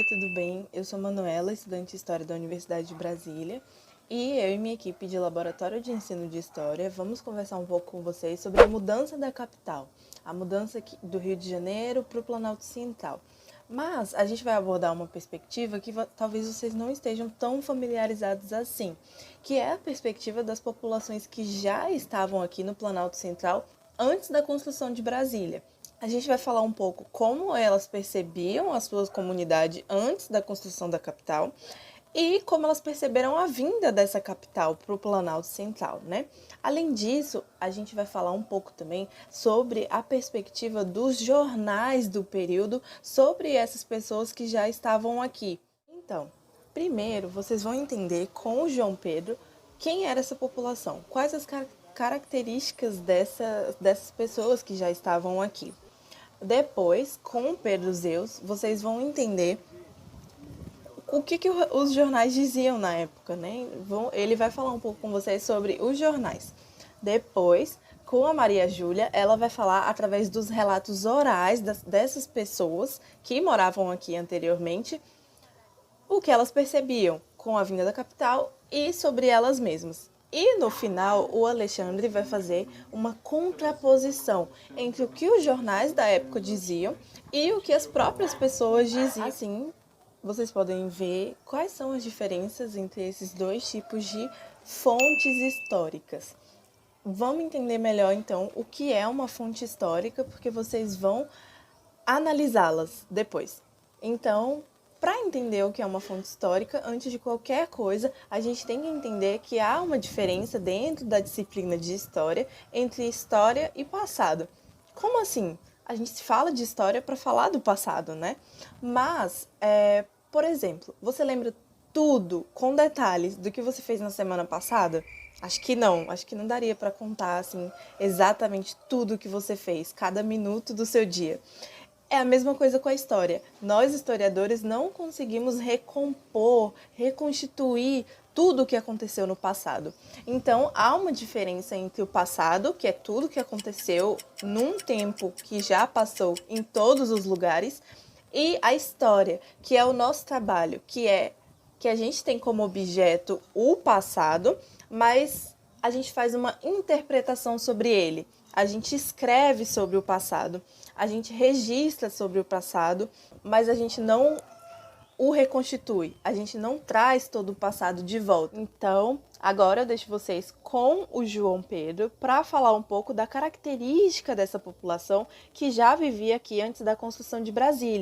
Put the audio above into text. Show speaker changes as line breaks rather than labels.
Oi, tudo bem? Eu sou Manuela, estudante de História da Universidade de Brasília, e eu e minha equipe de Laboratório de Ensino de História vamos conversar um pouco com vocês sobre a mudança da capital, a mudança do Rio de Janeiro para o Planalto Central. Mas a gente vai abordar uma perspectiva que talvez vocês não estejam tão familiarizados assim, que é a perspectiva das populações que já estavam aqui no Planalto Central antes da construção de Brasília. A gente vai falar um pouco como elas percebiam a sua comunidade antes da construção da capital e como elas perceberam a vinda dessa capital para o Planalto Central, né? Além disso, a gente vai falar um pouco também sobre a perspectiva dos jornais do período sobre essas pessoas que já estavam aqui. Então, primeiro, vocês vão entender com o João Pedro quem era essa população, quais as características dessas pessoas que já estavam aqui. Depois, com o Pedro Zeus, vocês vão entender o que os jornais diziam na época, né? Ele vai falar um pouco com vocês sobre os jornais. Depois, com a Maria Júlia, ela vai falar através dos relatos orais dessas pessoas que moravam aqui anteriormente, o que elas percebiam com a vinda da capital e sobre elas mesmas. E no final, o Alexandre vai fazer uma contraposição entre o que os jornais da época diziam e o que as próprias pessoas diziam. Assim, vocês podem ver quais são as diferenças entre esses dois tipos de fontes históricas. Vamos entender melhor, então, o que é uma fonte histórica, porque vocês vão analisá-las depois. Então, para entender o que é uma fonte histórica, antes de qualquer coisa, a gente tem que entender que há uma diferença dentro da disciplina de história entre história e passado. Como assim? A gente fala de história para falar do passado, né? Mas, por exemplo, você lembra tudo com detalhes do que você fez na semana passada? Acho que não daria para contar assim exatamente tudo que você fez, cada minuto do seu dia. É a mesma coisa com a história. Nós, historiadores, não conseguimos recompor, reconstituir tudo o que aconteceu no passado. Então, há uma diferença entre o passado, que é tudo que aconteceu num tempo que já passou em todos os lugares, e a história, que é o nosso trabalho, que a gente tem como objeto o passado, mas a gente faz uma interpretação sobre ele. A gente escreve sobre o passado, a gente registra sobre o passado, mas a gente não o reconstitui, a gente não traz todo o passado de volta. Então, agora eu deixo vocês com o João Pedro para falar um pouco da característica dessa população que já vivia aqui antes da construção de Brasília.